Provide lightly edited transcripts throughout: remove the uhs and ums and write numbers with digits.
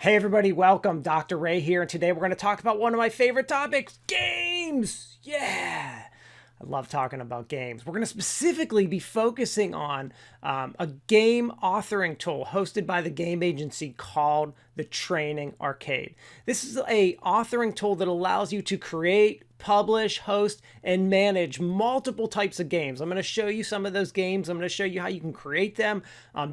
Hey everybody, welcome. Dr. Ray here, and today we're going to talk about one of my favorite topics, games. Yeah. I love talking about games. We're going to specifically be focusing on a game authoring tool hosted by the game agency called the Training Arcade. This is a authoring tool that allows you to create, publish, host, and manage multiple types of games. I'm going to show you some of those games. I'm going to show you how you can create them,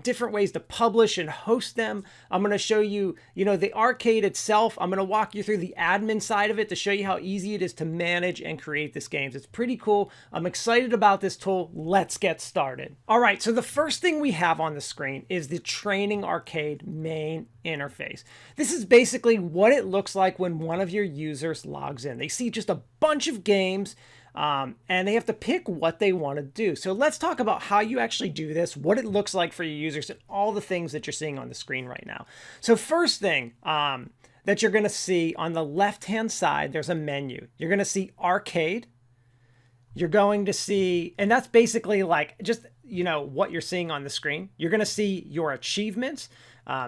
different ways to publish and host them. I'm going to show you, the arcade itself. I'm going to walk you through the admin side of it to show you how easy it is to manage and create these games. It's pretty cool. I'm excited about this tool. Let's get started. All right, so the first thing we have on the screen is the Training Arcade main interface. This is basically what it looks like when one of your users logs in. They see just a bunch of games and they have to pick what they want to do. So let's talk about how you actually do this, what it looks like for your users, and all the things that you're seeing on the screen right now. So first thing that you're going to see on the left-hand side, there's a menu. You're going to see arcade. You're going to see, and that's basically like just, what you're seeing on the screen. You're going to see your achievements.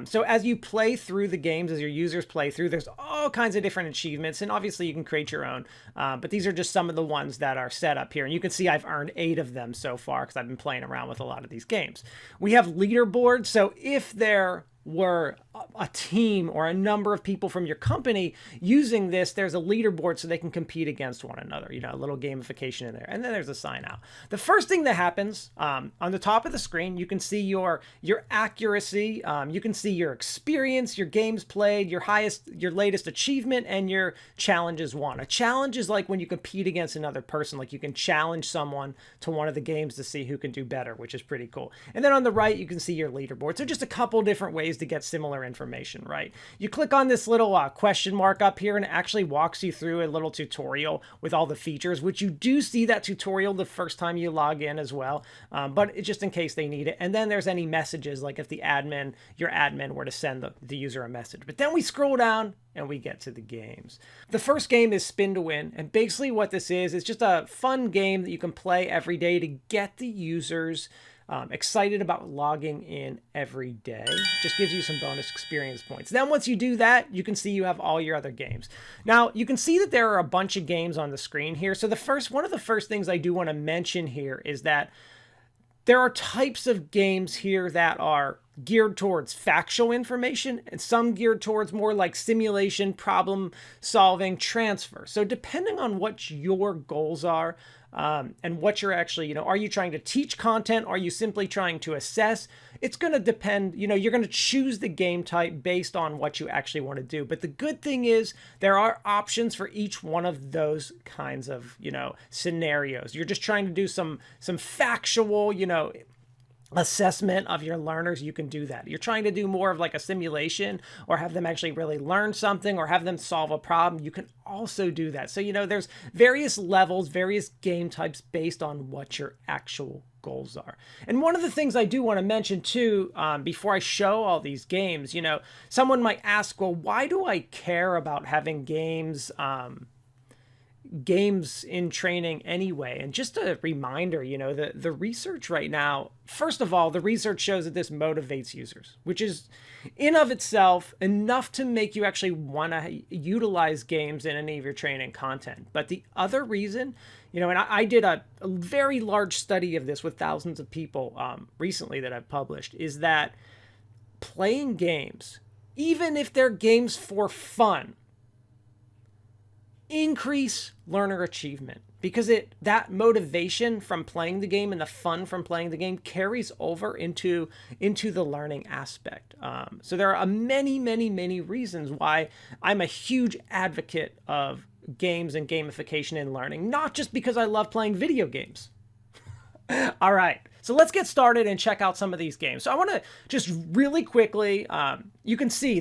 So as you play through the games, as your users play through, there's all kinds of different achievements, and obviously you can create your own, but these are just some of the ones that are set up here. And you can see I've earned 8 of them so far because I've been playing around with a lot of these games. We have leaderboards. So if there were a team or a number of people from your company using this, there's a leaderboard so they can compete against one another, a little gamification in there. And then there's a sign out. The first thing that happens on the top of the screen, you can see your accuracy. You can see your experience, your games played, your latest achievement, and your challenges won. A challenge is like when you compete against another person, like you can challenge someone to one of the games to see who can do better, which is pretty cool. And then on the right, you can see your leaderboard. So just a couple different ways to get similar information, right? You click on this little question mark up here and it actually walks you through a little tutorial with all the features, which you do see that tutorial the first time you log in as well, but it's just in case they need it. And then there's any messages, like if your admin were to send the user a message. But then we scroll down and we get to the games. The first game is Spin to Win. And basically what this is just a fun game that you can play every day to get the users excited about logging in every day. Just gives you some bonus experience points. Then once you do that, you can see you have all your other games. Now you can see that there are a bunch of games on the screen here. So one of the first things I do want to mention here is that there are types of games here that are geared towards factual information and some geared towards more like simulation, problem solving, transfer. So depending on what your goals are and what you're actually, are you trying to teach content? Are you simply trying to assess? It's going to depend, you're going to choose the game type based on what you actually want to do. But the good thing is there are options for each one of those kinds of, scenarios. You're just trying to do some factual, assessment of your learners, you can do that. You're trying to do more of like a simulation or have them actually really learn something or have them solve a problem, you can also do that. So, there's various levels, various game types based on what your actual goals are. And one of the things I do want to mention too, before I show all these games, someone might ask, well, why do I care about having games in training anyway? And just a reminder, the research right now, first of all, the research shows that this motivates users, which is in of itself enough to make you actually want to utilize games in any of your training content. But the other reason, and I did a very large study of this with thousands of people recently that I've published, is that playing games, even if they're games for fun, increase learner achievement because that motivation from playing the game and the fun from playing the game carries over into the learning aspect. So there are many, many, many reasons why I'm a huge advocate of games and gamification in learning, not just because I love playing video games. All right, so let's get started and check out some of these games. So I want to just really quickly, you can see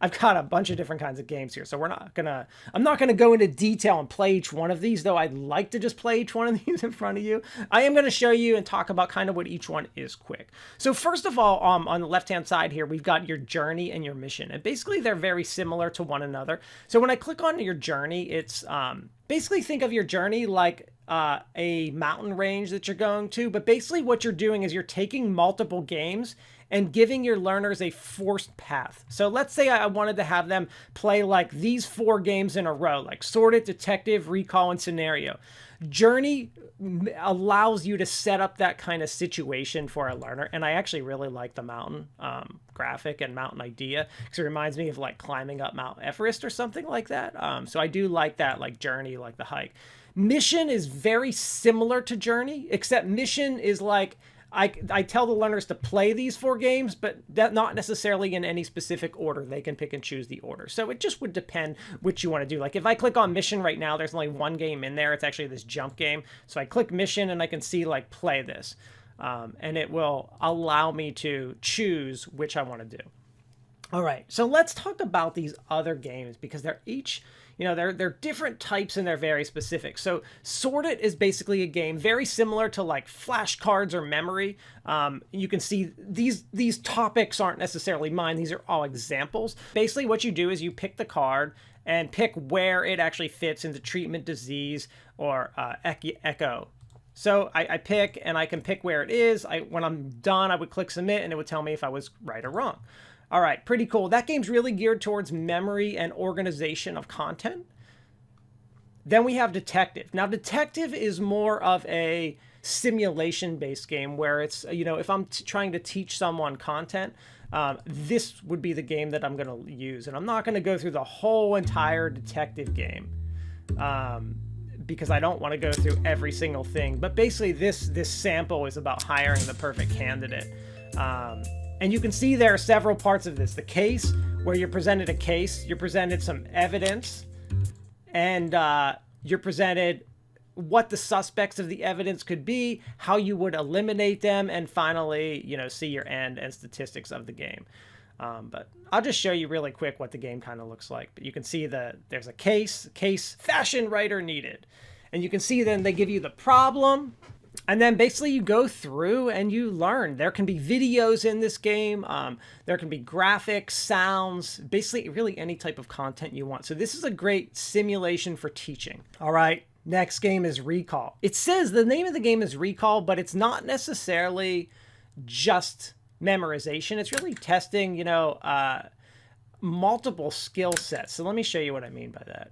I've got a bunch of different kinds of games here. So I'm not gonna go into detail and play each one of these, though I'd like to just play each one of these in front of you. I am gonna show you and talk about kind of what each one is quick. So first of all, on the left-hand side here, we've got your journey and your mission. And basically they're very similar to one another. So when I click on your journey, it's basically think of your journey like a mountain range that you're going to, but basically what you're doing is you're taking multiple games and giving your learners a forced path. So let's say I wanted to have them play like these 4 games in a row, like Sorted, Detective, Recall, and Scenario. Journey allows you to set up that kind of situation for a learner. And I actually really like the mountain graphic and mountain idea, because it reminds me of like climbing up Mount Everest or something like that. So I do like that, like Journey, like the hike. Mission is very similar to Journey, except Mission is like, I tell the learners to play these 4 games, but that not necessarily in any specific order. They can pick and choose the order. So it just would depend what you want to do. Like if I click on Mission right now, there's only 1 game in there. It's actually this jump game. So I click Mission and I can see like play this. And it will allow me to choose which I want to do. All right, so let's talk about these other games, because they're each, they're different types and they're very specific. So Sort It is basically a game very similar to like flashcards or memory. You can see these topics aren't necessarily mine. These are all examples. Basically what you do is you pick the card and pick where it actually fits into treatment, disease, or echo. So I pick, and I can pick where it is. When I'm done, I would click submit and it would tell me if I was right or wrong. All right, pretty cool. That game's really geared towards memory and organization of content. Then we have Detective. Now, Detective is more of a simulation-based game where it's, if I'm trying to teach someone content, this would be the game that I'm going to use. And I'm not going to go through the whole entire Detective game because I don't want to go through every single thing. But basically, this sample is about hiring the perfect candidate. And you can see there are several parts of this. The case, where you're presented a case, you're presented some evidence, and you're presented what the suspects of the evidence could be, how you would eliminate them, and finally, see your end and statistics of the game. But I'll just show you really quick what the game kind of looks like. But you can see there's a case, fashion writer needed. And you can see then they give you the problem. And then basically you go through and you learn. There can be videos in this game. There can be graphics, sounds, basically really any type of content you want. So this is a great simulation for teaching. All right, next game is Recall. It says the name of the game is Recall, but it's not necessarily just memorization. It's really testing, multiple skill sets. So let me show you what I mean by that.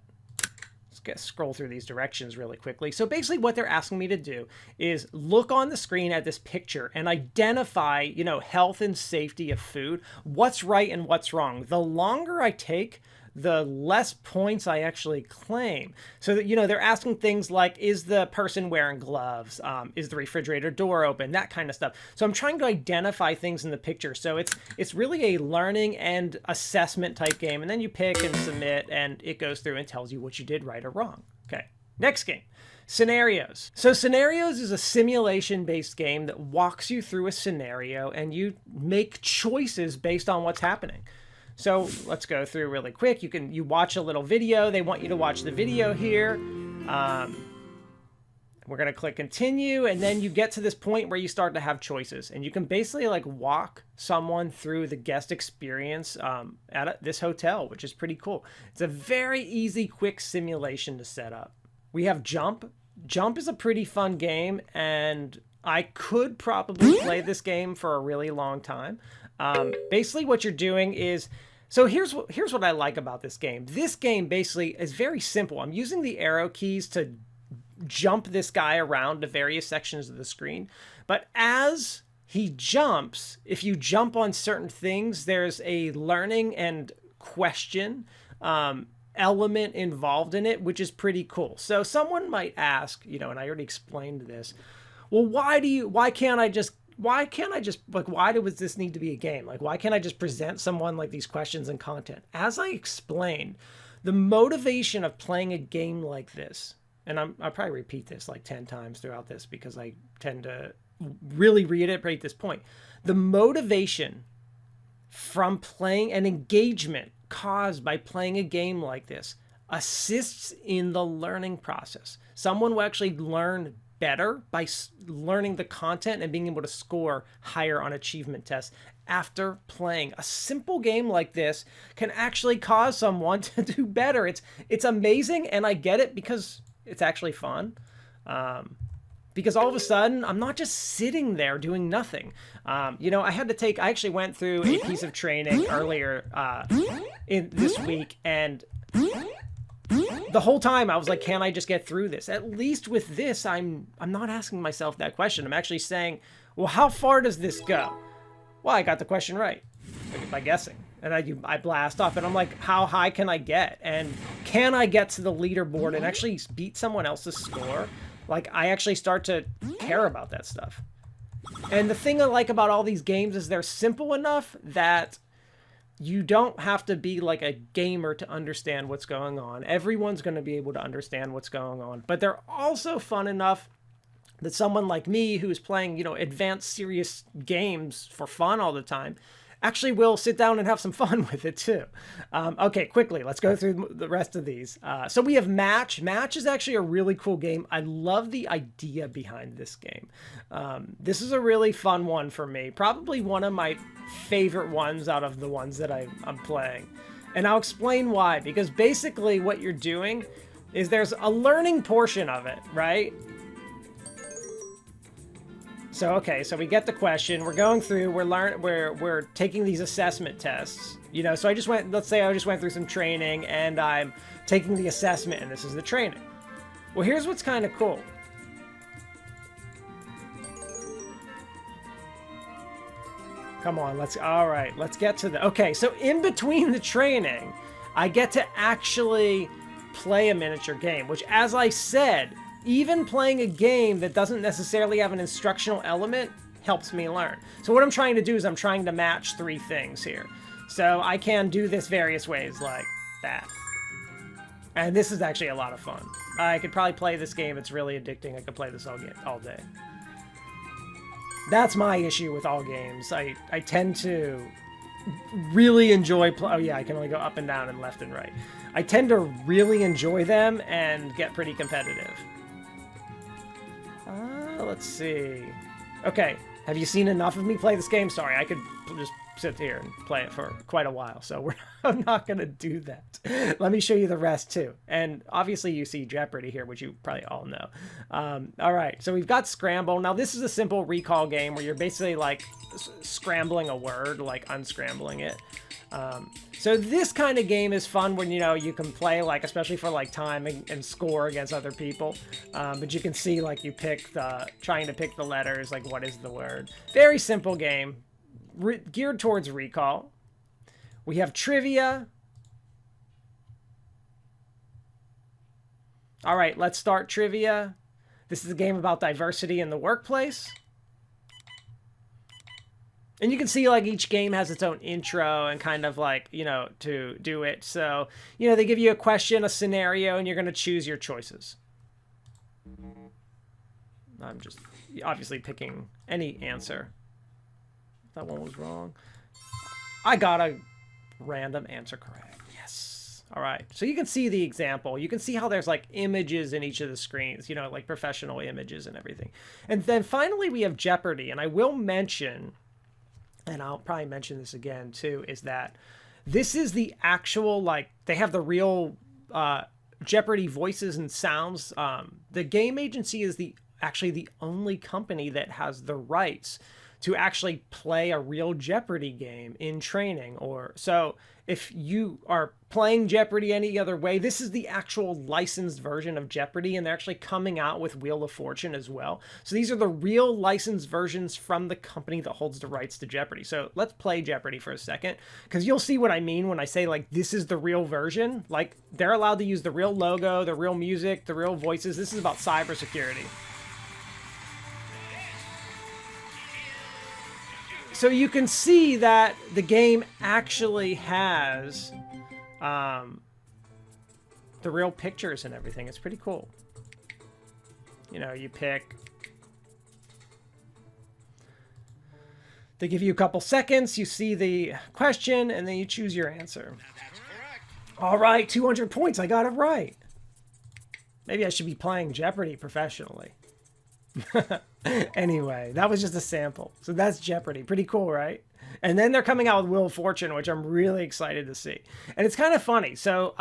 Scroll through these directions really quickly. So basically what they're asking me to do is look on the screen at this picture and identify, health and safety of food, what's right and what's wrong. The longer I take, the less points I actually claim. So that, they're asking things like, is the person wearing gloves? Is the refrigerator door open? That kind of stuff. So I'm trying to identify things in the picture. So it's really a learning and assessment type game. And then you pick and submit, and it goes through and tells you what you did right or wrong. Okay, next game. Scenarios. So Scenarios is a simulation-based game that walks you through a scenario and you make choices based on what's happening. So let's go through really quick. You watch a little video. They want you to watch the video here. We're going to click continue, and then you get to this point where you start to have choices, and you can basically like walk someone through the guest experience at this hotel, which is pretty cool. It's a very easy, quick simulation to set up. We have Jump. Jump is a pretty fun game, and I could probably play this game for a really long time. Basically what you're doing is, so here's what I like about this game. This game basically is very simple. I'm using the arrow keys to jump this guy around to various sections of the screen. But as he jumps, if you jump on certain things, there's a learning and question element involved in it, which is pretty cool. So someone might ask, and I already explained this, well, why can't I just, like, why does this need to be a game? Like, why can't I just present someone like these questions and content? As I explained, the motivation of playing a game like this, and I'll probably repeat this like 10 times throughout this because I tend to really reiterate this point. The motivation from playing, an engagement caused by playing a game like this, assists in the learning process. Someone will actually learn better by learning the content and being able to score higher on achievement tests after playing. A simple game like this can actually cause someone to do better. It's amazing, and I get it because it's actually fun. because all of a sudden I'm not just sitting there doing nothing. You know, I actually went through a piece of training earlier in this week, and the whole time I was like, can I just get through this? At least with this, I'm not asking myself that question. I'm actually saying, well, how far does this go? Well, I got the question right by guessing. And I blast off, and I'm like, how high can I get? And can I get to the leaderboard and actually beat someone else's score? Like, I actually start to care about that stuff. And the thing I like about all these games is they're simple enough that you don't have to be like a gamer to understand what's going on. Everyone's going to be able to understand what's going on. But they're also fun enough that someone like me who's playing, you know, advanced serious games for fun all the time actually will sit down and have some fun with it too. Okay, quickly, let's go through the rest of these. So we have Match. Match is actually a really cool game. I love the idea behind this game. This is a really fun one for me. Probably one of my favorite ones out of the ones that I'm playing. And I'll explain why. Because basically what you're doing is there's a learning portion of it, right? So, okay, so we get the question, we're going through, we're taking these assessment tests, you know, so let's say I just went through some training and I'm taking the assessment and this is the training. Well, here's what's kind of cool. Come on, all right, let's get to okay, so in between the training, I get to actually play a miniature game, which, as I said, even playing a game that doesn't necessarily have an instructional element helps me learn. So what I'm trying to do is I'm trying to match 3 things here. So I can do this various ways like that. And this is actually a lot of fun. I could probably play this game. It's really addicting. I could play this all day. That's my issue with all games. I tend to really enjoy oh yeah, I can only go up and down and left and right. I tend to really enjoy them and get pretty competitive. Let's see. Okay, have you seen enough of me play this game? Sorry, I could just sit here and play it for quite a while, so I'm not going to do that. Let me show you the rest, too. And obviously you see Jeopardy here, which you probably all know. All right, so we've got Scramble. Now, this is a simple recall game where you're basically, like, scrambling a word, like unscrambling it. So this kind of game is fun when, you know, you can play, like, especially for, like, time and score against other people. But you can see, like, trying to pick the letters, like, what is the word. Very simple game, geared towards recall. We have Trivia. All right, let's start Trivia. This is a game about diversity in the workplace. And you can see, like, each game has its own intro and kind of, like, you know, to do it. So, you know, they give you a question, a scenario, and you're going to choose your choices. I'm just obviously picking any answer. That one was wrong. I got a random answer correct. Yes. All right. So you can see the example. You can see how there's, like, images in each of the screens, you know, like professional images and everything. And then finally we have Jeopardy. And I will mention, and I'll probably mention this again too, is that this is the actual, like, they have the real Jeopardy voices and sounds. The game agency is actually the only company that has the rights to actually play a real Jeopardy game in training. So if you are playing Jeopardy any other way, this is the actual licensed version of Jeopardy, and they're actually coming out with Wheel of Fortune as well. So these are the real licensed versions from the company that holds the rights to Jeopardy. So let's play Jeopardy for a second, because you'll see what I mean when I say, like, this is the real version. Like, they're allowed to use the real logo, the real music, the real voices. This is about cybersecurity. So you can see that the game actually has the real pictures and everything. It's pretty cool. You know, you pick. They give you a couple seconds. You see the question, and then you choose your answer. All right, 200 points. I got it right. Maybe I should be playing Jeopardy professionally. Anyway, that was just a sample. So that's Jeopardy. Pretty cool, right? And then they're coming out with Wheel of Fortune, which I'm really excited to see. And it's kind of funny. So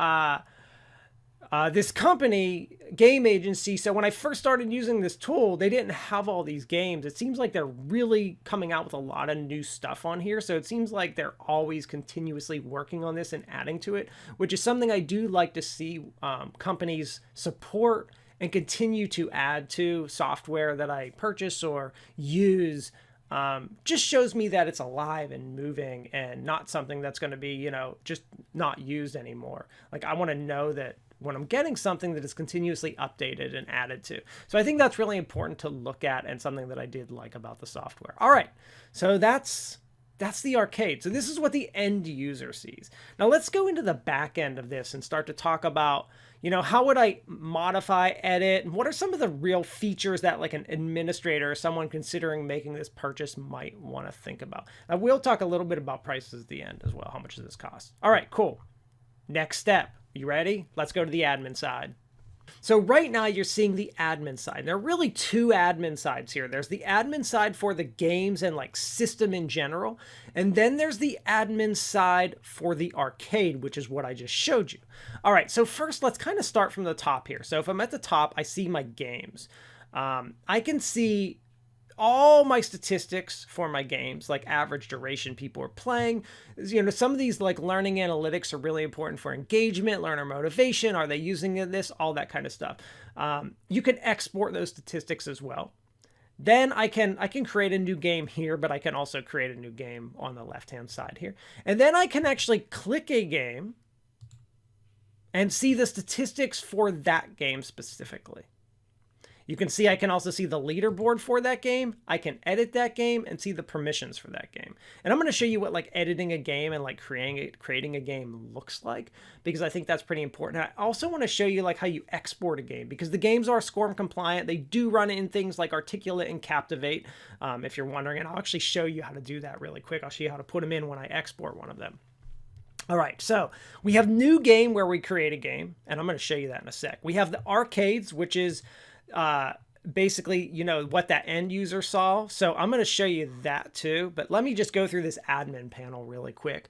this company, game agency, so when I first started using this tool, they didn't have all these games. It seems like they're really coming out with a lot of new stuff on here. So it seems like they're always continuously working on this and adding to it, which is something I do like to see companies support and continue to add to software that I purchase or use. Just shows me that it's alive and moving and not something that's going to be, just not used anymore. Like I want to know that when I'm getting something that is continuously updated and added to. So I think that's really important to look at and something that I did like about the software. All right, so that's the arcade. So this is what the end user sees. Now let's go into the back end of this and start to talk about, how would I modify, edit, and what are some of the real features that like an administrator or someone considering making this purchase might want to think about. Now we'll talk a little bit about prices at the end as well. How much does this cost? All right, cool. Next step. You ready? Let's go to the admin side. So right now you're seeing the admin side. There are really two admin sides here. There's the admin side for the games and like system in general. And then there's the admin side for the arcade, which is what I just showed you. All right, so first let's kind of start from the top here. So if I'm at the top, I see my games. I can see all my statistics for my games, like average duration people are playing. Some of these like learning analytics are really important for engagement, learner motivation. Are they using this? All that kind of stuff. You can export those statistics as well. Then I can create a new game here, but I can also create a new game on the left-hand side here. And then I can actually click a game and see the statistics for that game specifically. You can see I can also see the leaderboard for that game. I can edit that game and see the permissions for that game. And I'm going to show you what like editing a game and like creating a game looks like, because I think that's pretty important. I also want to show you like how you export a game, because the games are SCORM compliant. They do run in things like Articulate and Captivate, if you're wondering. And I'll actually show you how to do that really quick. I'll show you how to put them in when I export one of them. All right, so we have new game where we create a game, and I'm going to show you that in a sec. We have the arcades, which is basically, what that end user saw. So I'm going to show you that too, but let me just go through this admin panel really quick,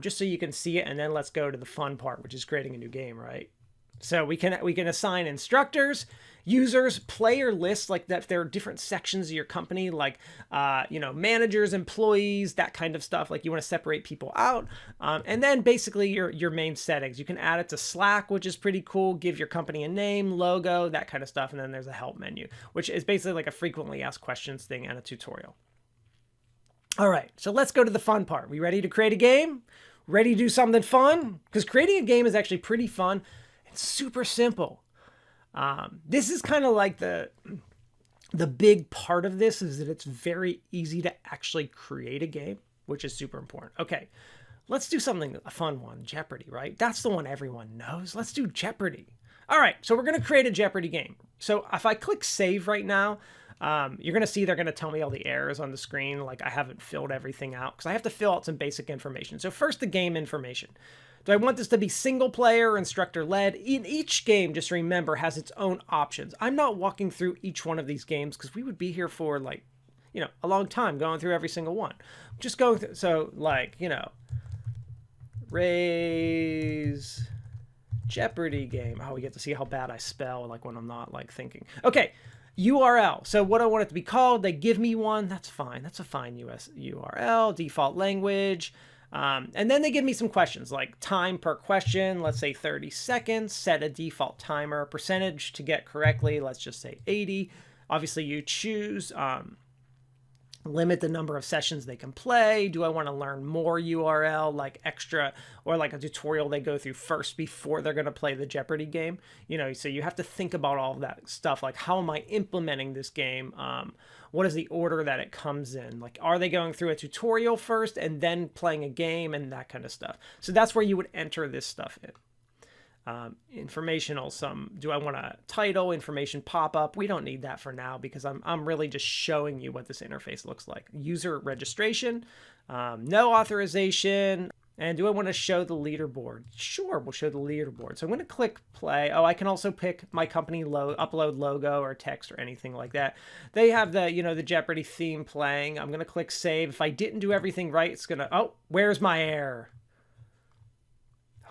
just so you can see it. And then let's go to the fun part, which is creating a new game, right? So we can assign instructors, users, player lists, like that. There are different sections of your company, like, managers, employees, that kind of stuff. Like you want to separate people out. And then basically your main settings. You can add it to Slack, which is pretty cool. Give your company a name, logo, that kind of stuff. And then there's a help menu, which is basically like a frequently asked questions thing and a tutorial. All right, so let's go to the fun part. We ready to create a game? Ready to do something fun? Because creating a game is actually pretty fun. Super simple. This is kind of like the big part of this is that it's very easy to actually create a game, which is super important. Okay, let's do something, a fun one, Jeopardy, right? That's the one everyone knows. Let's do Jeopardy. All right, so we're going to create a Jeopardy game. So if I click save right now, you're going to see they're going to tell me all the errors on the screen. Like I haven't filled everything out because I have to fill out some basic information. So first, the game information. Do I want this to be single player or instructor led? In each game, just remember, has its own options. I'm not walking through each one of these games because we would be here for like, a long time going through every single one. Just going through, so like, raise Jeopardy game. Oh, we get to see how bad I spell, like when I'm not like thinking. Okay, URL. So what I want it to be called, they give me one. That's fine. That's a fine US URL, default language. And then they give me some questions like time per question, let's say 30 seconds, set a default timer, percentage to get correctly, let's just say 80. Obviously you choose, limit the number of sessions they can play. Do I want to learn more URL, like extra, or like a tutorial they go through first before they're going to play the Jeopardy game? So you have to think about all of that stuff. Like, how am I implementing this game? What is the order that it comes in? Like, are they going through a tutorial first and then playing a game and that kind of stuff? So that's where you would enter this stuff in. Informational, do I want a title, information pop-up? We don't need that for now because I'm really just showing you what this interface looks like. User registration, no authorization, and do I want to show the leaderboard? Sure, we'll show the leaderboard. So I'm going to click play. Oh, I can also pick my company upload logo or text or anything like that. They have the, the Jeopardy theme playing. I'm going to click save. If I didn't do everything right, it's going to, oh, where's my error?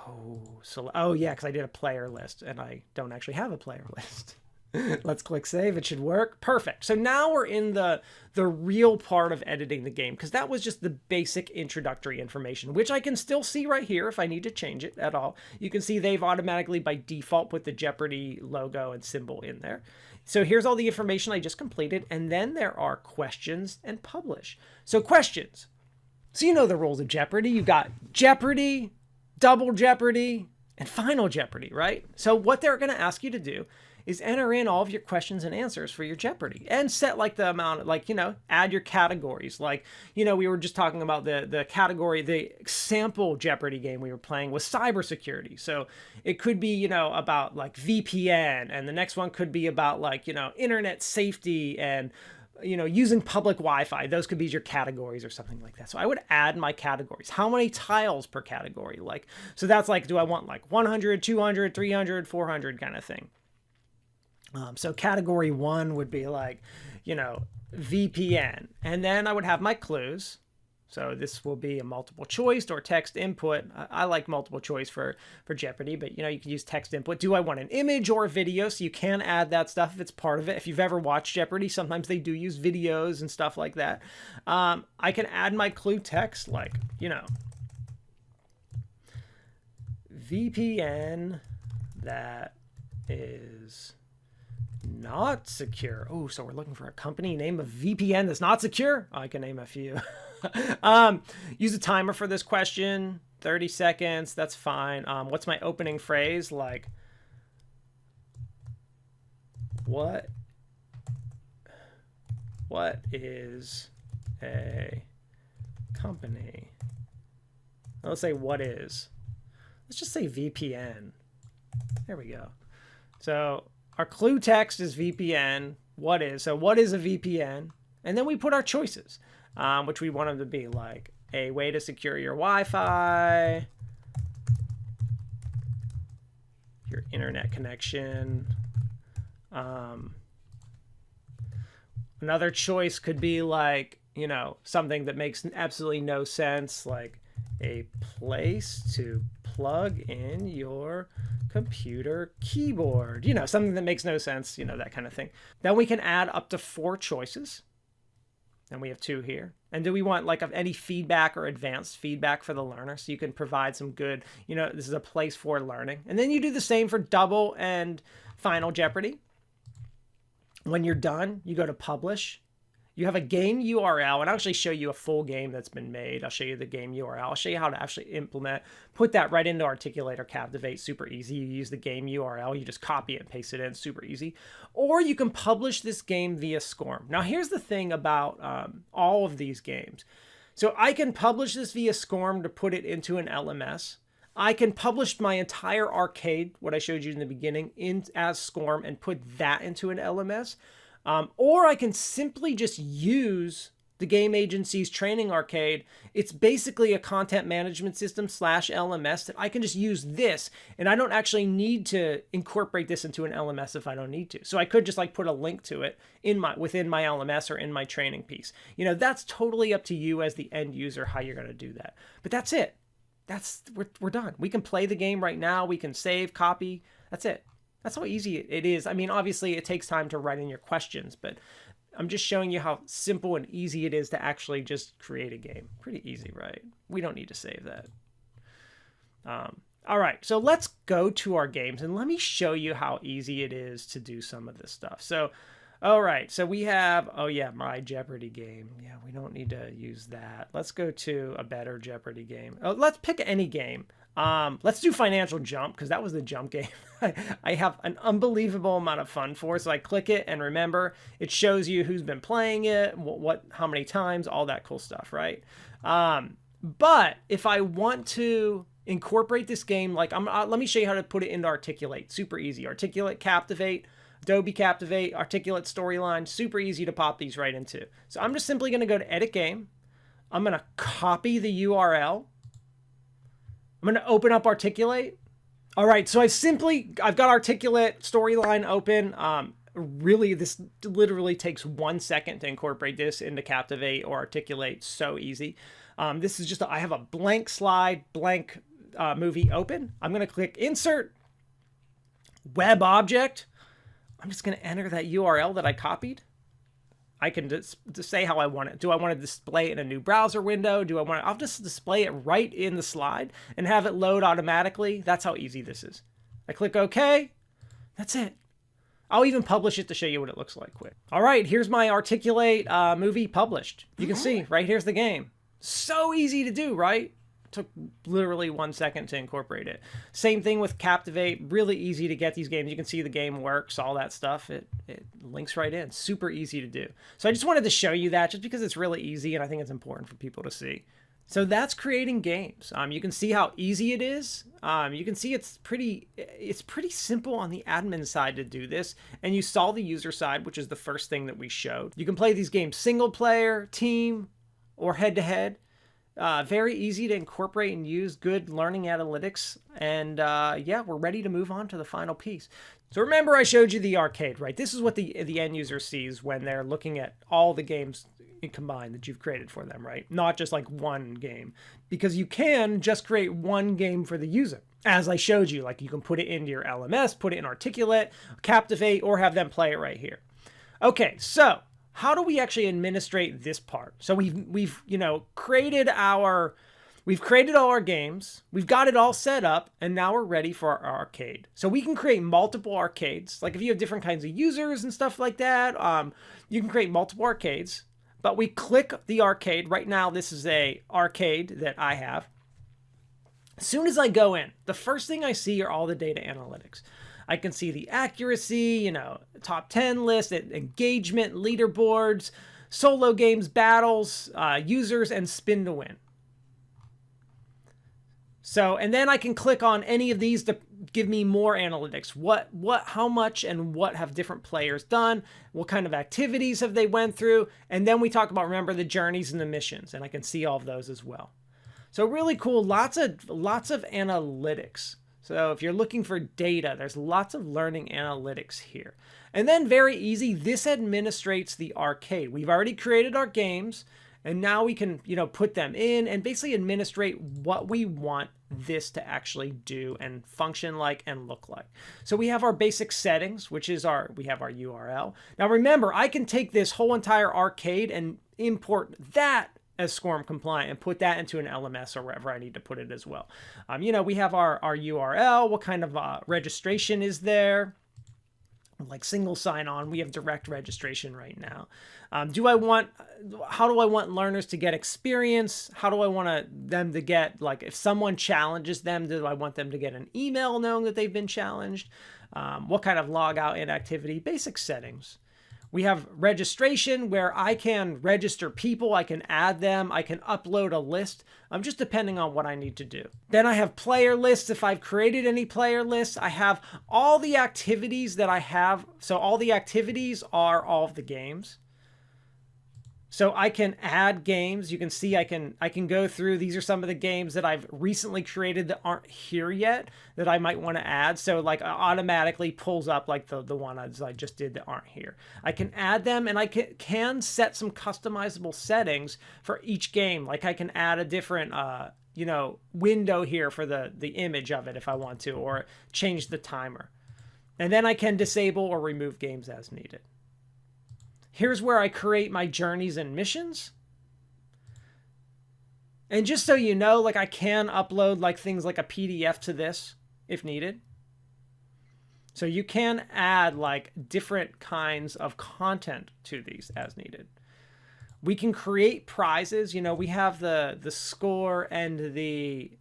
Oh yeah, because I did a player list and I don't actually have a player list. Let's click save. It should work. Perfect. So now we're in the real part of editing the game, because that was just the basic introductory information, which I can still see right here if I need to change it at all. You can see they've automatically by default put the Jeopardy logo and symbol in there. So here's all the information I just completed, and then there are questions and publish. So questions. So you know the rules of Jeopardy. You've got Jeopardy, Double Jeopardy, and Final Jeopardy, right? So what they're going to ask you to do is enter in all of your questions and answers for your Jeopardy, and set like the amount, like, add your categories. Like, we were just talking about the category, the sample Jeopardy game we were playing was cybersecurity. So it could be, about like VPN, and the next one could be about like, internet safety and, using public Wi-Fi. Those could be your categories or something like that. So I would add my categories. How many tiles per category? Like, so that's like, do I want like 100, 200, 300, 400 kind of thing? So category 1 would be like, VPN. And then I would have my clues. So this will be a multiple choice or text input. I like multiple choice for Jeopardy, but you can use text input. Do I want an image or a video? So you can add that stuff if it's part of it. If you've ever watched Jeopardy, sometimes they do use videos and stuff like that. I can add my clue text, like, VPN that is not secure. Oh, so we're looking for a company name of VPN that's not secure. I can name a few. Use a timer for this question. 30 seconds. That's fine. What's my opening phrase? Like, what is a company? Let's say what is. Let's just say VPN. There we go. So our clue text is VPN. What is? So what is a VPN? And then we put our choices, which we want them to be like a way to secure your Wi-Fi, your internet connection. Another choice could be like, something that makes absolutely no sense, like a place to plug in your computer keyboard, something that makes no sense, that kind of thing. Then we can add up to 4 choices. And we have 2 here. And do we want like any feedback or advanced feedback for the learner? So you can provide some good, this is a place for learning. And then you do the same for Double and Final Jeopardy. When you're done, you go to publish. You have a game URL, and I'll actually show you a full game that's been made. I'll show you the game URL. I'll show you how to actually put that right into Articulate or Captivate. Super easy. You use the game URL. You just copy it and paste it in. Super easy. Or you can publish this game via SCORM. Now, here's the thing about all of these games. So I can publish this via SCORM to put it into an LMS. I can publish my entire arcade, what I showed you in the beginning, as SCORM and put that into an LMS. Or I can simply just use the game agency's training arcade. It's basically a content management system / LMS that I can just use this, and I don't actually need to incorporate this into an LMS if I don't need to. So I could just like put a link to it within my LMS or in my training piece. That's totally up to you as the end user how you're going to do that. But that's it. We're done. We can play the game right now. We can save, copy. That's it. That's how easy it is. I mean, obviously, it takes time to write in your questions, but I'm just showing you how simple and easy it is to actually just create a game. Pretty easy, right? We don't need to save that. All right, so let's go to our games, and let me show you how easy it is to do some of this stuff. So, all right, so we have, my Jeopardy game. Yeah, we don't need to use that. Let's go to a better Jeopardy game. Oh, let's pick any game. Let's do Financial Jump, because that was the jump game I have an unbelievable amount of fun for. So I click it, and remember, it shows you who's been playing it, how many times, all that cool stuff, right? But if I want to incorporate this game, like let me show you how to put it into Articulate. Super easy. Articulate, Captivate, Adobe Captivate, Articulate Storyline. Super easy to pop these right into. So I'm just simply going to go to Edit Game. I'm going to copy the URL. I'm going to open up Articulate. All right, so I've got Articulate Storyline open. Really, this literally takes 1 second to incorporate this into Captivate or Articulate. So easy. This is just, I have a blank slide, blank movie open. I'm going to click insert web object. I'm just going to enter that URL that I copied. I can just say how I want it. Do I want to display it in a new browser window? I'll just display it right in the slide and have it load automatically. That's how easy this is. I click OK. That's it. I'll even publish it to show you what it looks like quick. All right, here's my Articulate movie published. You can see right here's the game. So easy to do, right? Took literally 1 second to incorporate it. Same thing with Captivate. Really easy to get these games. You can see the game works, all that stuff. It links right in. Super easy to do. So I just wanted to show you that just because it's really easy and I think it's important for people to see. So that's creating games. You can see how easy it is. You can see it's pretty simple on the admin side to do this. And you saw the user side, which is the first thing that we showed. You can play these games single player, team, or head to head. Very easy to incorporate and use, good learning analytics. And yeah, we're ready to move on to the final piece. So remember I showed you the arcade, right? This is what the end user sees when they're looking at all the games combined that you've created for them, right? Not just like one game, because you can just create one game for the user. As I showed you, like you can put it into your LMS, put it in Articulate, Captivate, or have them play it right here. Okay, so how do we actually administrate this part? So we've created all our games, we've got it all set up, and now we're ready for our arcade. So we can create multiple arcades. Like if you have different kinds of users and stuff like that, you can create multiple arcades. But we click the arcade. Right now, this is a arcade that I have. As soon as I go in, the first thing I see are all the data analytics. I can see the accuracy, top 10 list, engagement, leaderboards, solo games, battles, users, and spin to win. So, and then I can click on any of these to give me more analytics. How much and what have different players done? What kind of activities have they went through? And then we talk about, remember, the journeys and the missions, and I can see all of those as well. So really cool, lots of analytics. So if you're looking for data, there's lots of learning analytics here. And then very easy, this administrates the arcade. We've already created our games, and now we can, put them in and basically administrate what we want this to actually do and function like and look like. So we have our basic settings, which is we have our URL. Now remember, I can take this whole entire arcade and import that as SCORM compliant and put that into an LMS or wherever I need to put it as well. We have our URL, what kind of registration is there? Like single sign-on, we have direct registration right now. How do I want learners to get experience? How do I want them to get, like, if someone challenges them, do I want them to get an email knowing that they've been challenged? What kind of log out inactivity? Basic settings. We have registration where I can register people, I can add them, I can upload a list, just depending on what I need to do. Then I have player lists. If I've created any player lists, I have all the activities that I have. So all the activities are all of the games. So I can add games. You can see I can go through. These are some of the games that I've recently created that aren't here yet that I might want to add. So like automatically pulls up like the ones I just did that aren't here. I can add them, and I can set some customizable settings for each game. Like I can add a different window here for the image of it if I want to, or change the timer. And then I can disable or remove games as needed. Here's where I create my journeys and missions. And just so you know, like I can upload like things like a PDF to this if needed. So you can add like different kinds of content to these as needed. We can create prizes. We have the score and the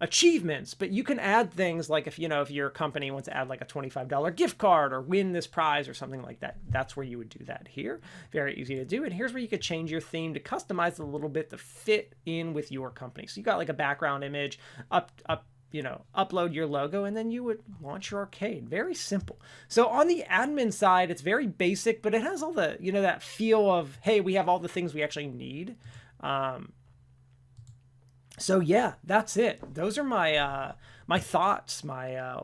achievements, but you can add things like if your company wants to add like a $25 gift card or win this prize or something like that. That's where you would do that here. Very easy to do. And here's where you could change your theme to customize it a little bit to fit in with your company. So you got like a background image, upload your logo, and then you would launch your arcade. Very simple. So on the admin side, it's very basic, but it has all the, that feel of, hey, we have all the things we actually need. So yeah, that's it. Those are my my thoughts, my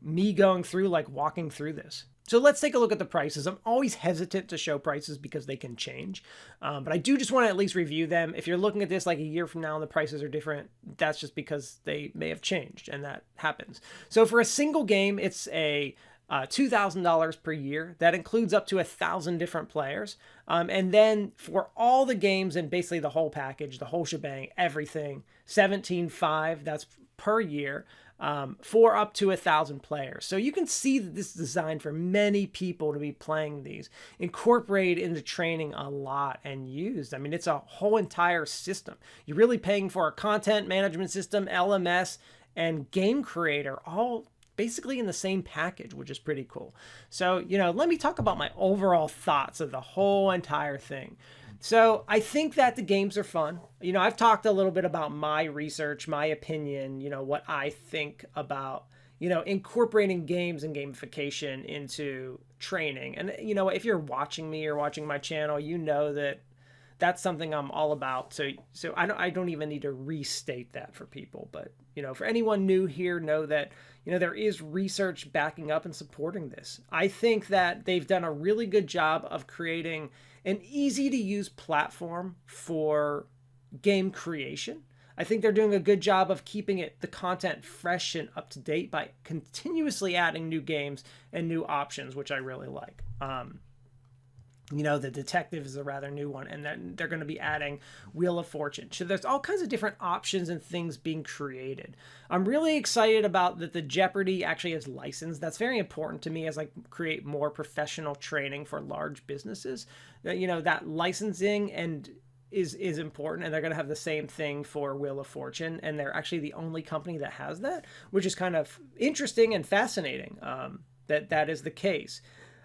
me going through, like walking through this. So let's take a look at the prices. I'm always hesitant to show prices because they can change, but I do just want to at least review them. If you're looking at this like a year from now and the prices are different, that's just because they may have changed, and that happens. So for a single game, it's a $2,000 per year. That includes up to 1,000 different players. And then for all the games and basically the whole package, the whole shebang, everything, 17.5, that's per year. For up to 1,000 players. So you can see that this is designed for many people to be playing these, incorporated into training a lot and used. I mean, it's a whole entire system. You're really paying for a content management system, LMS, and game creator, all basically in the same package, which is pretty cool. So, let me talk about my overall thoughts of the whole entire thing. So I think that the games are fun. I've talked a little bit about my research, my opinion, what I think about, incorporating games and gamification into training. And, if you're watching me or watching my channel, that that's something I'm all about. So I don't even need to restate that for people. But, for anyone new here, know that, there is research backing up and supporting this. I think that they've done a really good job of creating an easy to use platform for game creation. I think they're doing a good job of keeping the content fresh and up to date by continuously adding new games and new options, which I really like. The detective is a rather new one, and then they're going to be adding Wheel of Fortune. So there's all kinds of different options and things being created. I'm really excited about that the Jeopardy actually is licensed. That's very important to me as I create more professional training for large businesses. That licensing is important, and they're going to have the same thing for Wheel of Fortune, and they're actually the only company that has that, which is kind of interesting and fascinating that is the case.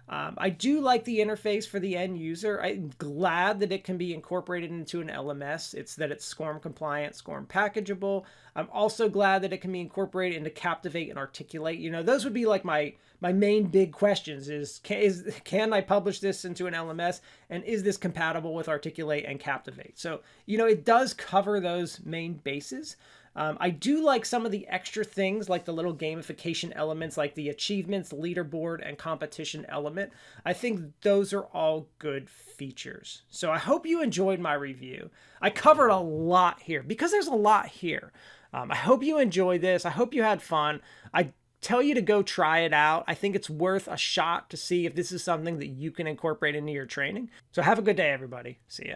I do like the interface for the end user. I'm glad that it can be incorporated into an LMS. It's SCORM compliant, SCORM packageable. I'm also glad that it can be incorporated into Captivate and Articulate. Those would be like my main big questions can I publish this into an LMS, and is this compatible with Articulate and Captivate? So, it does cover those main bases. I do like some of the extra things like the little gamification elements like the achievements, leaderboard, and competition element. I think those are all good features. So I hope you enjoyed my review. I covered a lot here because there's a lot here. I hope you enjoyed this. I hope you had fun. I tell you to go try it out. I think it's worth a shot to see if this is something that you can incorporate into your training. So have a good day, everybody. See ya.